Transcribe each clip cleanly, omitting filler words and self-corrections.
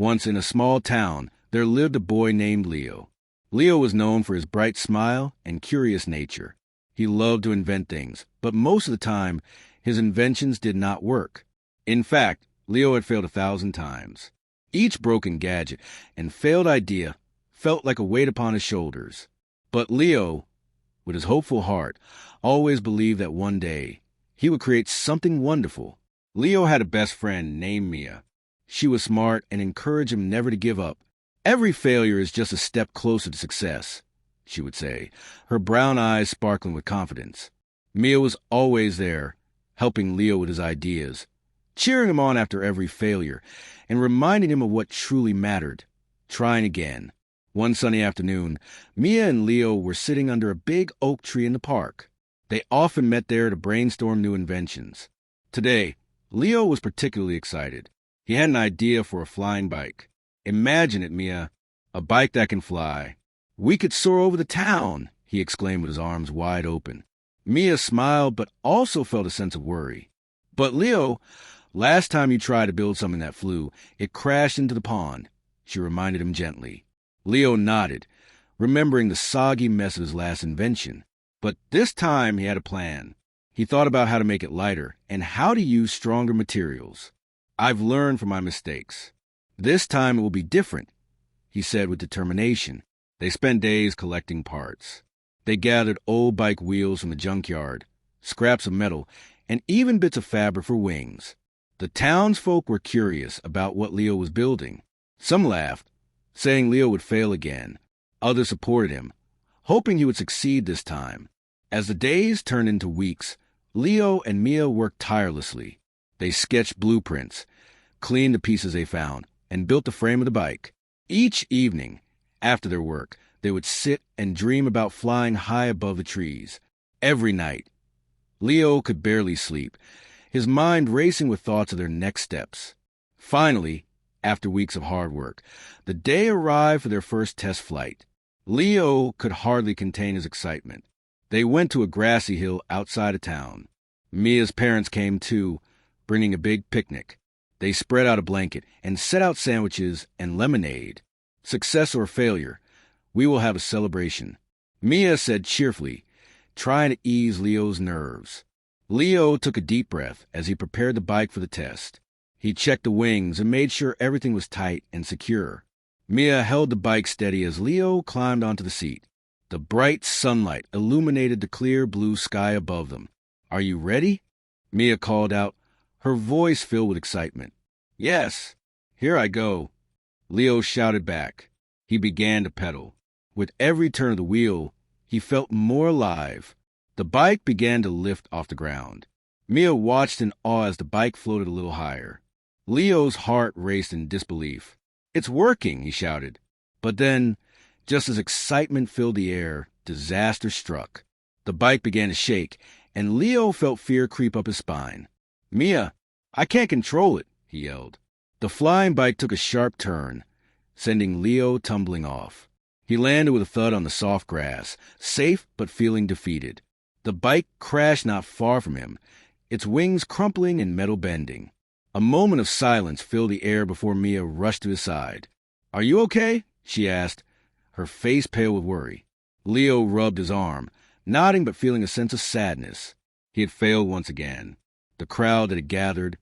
Once in a small town, there lived a boy named Leo. Leo was known for his bright smile and curious nature. He loved to invent things, but most of the time, his inventions did not work. In fact, Leo had failed 1,000 times. Each broken gadget and failed idea felt like a weight upon his shoulders. But Leo, with his hopeful heart, always believed that one day he would create something wonderful. Leo had a best friend named Mia. She was smart and encouraged him never to give up. "Every failure is just a step closer to success," she would say, her brown eyes sparkling with confidence. Mia was always there, helping Leo with his ideas, cheering him on after every failure, and reminding him of what truly mattered, trying again. One sunny afternoon, Mia and Leo were sitting under a big oak tree in the park. They often met there to brainstorm new inventions. Today, Leo was particularly excited. He had an idea for a flying bike. "Imagine it, Mia. A bike that can fly. We could soar over the town," he exclaimed with his arms wide open. Mia smiled but also felt a sense of worry. "But Leo, last time you tried to build something that flew, it crashed into the pond," she reminded him gently. Leo nodded, remembering the soggy mess of his last invention. But this time he had a plan. He thought about how to make it lighter and how to use stronger materials. "I've learned from my mistakes. This time it will be different," he said with determination. They spent days collecting parts. They gathered old bike wheels from the junkyard, scraps of metal, and even bits of fabric for wings. The townsfolk were curious about what Leo was building. Some laughed, saying Leo would fail again. Others supported him, hoping he would succeed this time. As the days turned into weeks, Leo and Mia worked tirelessly. They sketched blueprints, cleaned the pieces they found, and built the frame of the bike. Each evening, after their work, they would sit and dream about flying high above the trees. Every night, Leo could barely sleep, his mind racing with thoughts of their next steps. Finally, after weeks of hard work, the day arrived for their first test flight. Leo could hardly contain his excitement. They went to a grassy hill outside of town. Mia's parents came too, bringing a big picnic. They spread out a blanket and set out sandwiches and lemonade. "Success or failure, we will have a celebration," Mia said cheerfully, trying to ease Leo's nerves. Leo took a deep breath as he prepared the bike for the test. He checked the wings and made sure everything was tight and secure. Mia held the bike steady as Leo climbed onto the seat. The bright sunlight illuminated the clear blue sky above them. "Are you ready?" Mia called out, her voice filled with excitement. "Yes, here I go," Leo shouted back. He began to pedal. With every turn of the wheel, he felt more alive. The bike began to lift off the ground. Mia watched in awe as the bike floated a little higher. Leo's heart raced in disbelief. "It's working," he shouted. But then, just as excitement filled the air, disaster struck. The bike began to shake, and Leo felt fear creep up his spine. "Mia, I can't control it," he yelled. The flying bike took a sharp turn, sending Leo tumbling off. He landed with a thud on the soft grass, safe but feeling defeated. The bike crashed not far from him, its wings crumpling and metal bending. A moment of silence filled the air before Mia rushed to his side. "Are you okay?" she asked, her face pale with worry. Leo rubbed his arm, nodding but feeling a sense of sadness. He had failed once again. The crowd that had gathered,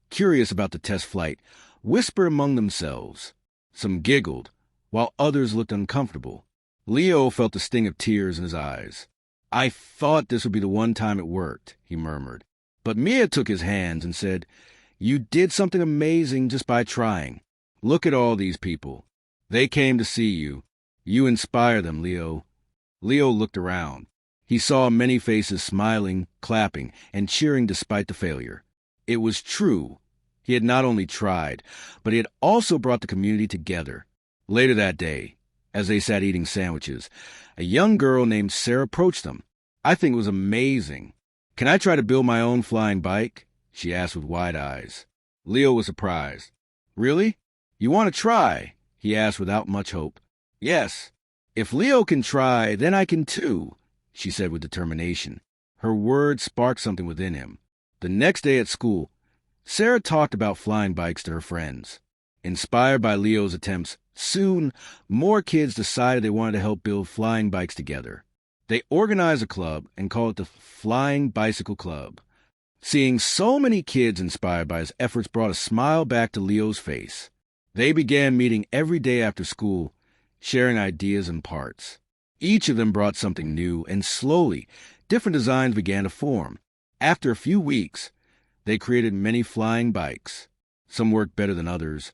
curious about the test flight, whispered among themselves. Some giggled, while others looked uncomfortable. Leo felt the sting of tears in his eyes. "I thought this would be the one time it worked," he murmured. But Mia took his hands and said, "You did something amazing just by trying. Look at all these people. They came to see you. You inspire them, Leo." Leo looked around. He saw many faces smiling, clapping, and cheering despite the failure. It was true. He had not only tried, but he had also brought the community together. Later that day, as they sat eating sandwiches, a young girl named Sarah approached them. "I think it was amazing. Can I try to build my own flying bike?" she asked with wide eyes. Leo was surprised. "Really? You want to try?" he asked without much hope. "Yes. If Leo can try, then I can too," she said with determination. Her words sparked something within him. The next day at school, Sarah talked about flying bikes to her friends. Inspired by Leo's attempts, soon more kids decided they wanted to help build flying bikes together. They organized a club and called it the Flying Bicycle Club. Seeing so many kids inspired by his efforts brought a smile back to Leo's face. They began meeting every day after school, sharing ideas and parts. Each of them brought something new, and slowly, different designs began to form. After a few weeks, they created many flying bikes. Some worked better than others,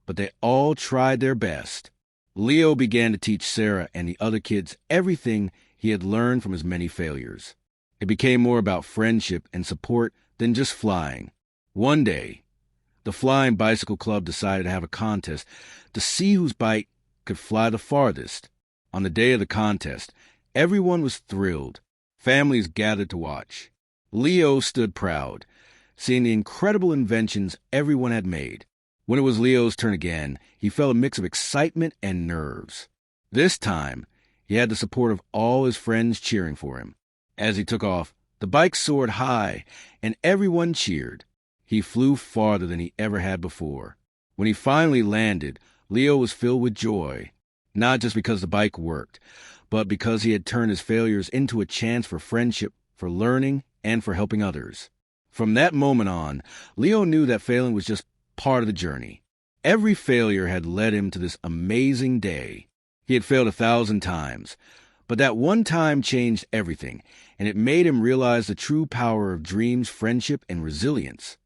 but they all tried their best. Leo began to teach Sarah and the other kids everything he had learned from his many failures. It became more about friendship and support than just flying. One day, the Flying Bicycle Club decided to have a contest to see whose bike could fly the farthest. On the day of the contest, everyone was thrilled. Families gathered to watch. Leo stood proud, seeing the incredible inventions everyone had made. When it was Leo's turn again, he felt a mix of excitement and nerves. This time, he had the support of all his friends cheering for him. As he took off, the bike soared high, and everyone cheered. He flew farther than he ever had before. When he finally landed, Leo was filled with joy, not just because the bike worked, but because he had turned his failures into a chance for friendship, for learning, and for helping others. From that moment on, Leo knew that failing was just part of the journey. Every failure had led him to this amazing day. He had failed 1,000 times, but that one time changed everything, and it made him realize the true power of dreams, friendship, and resilience.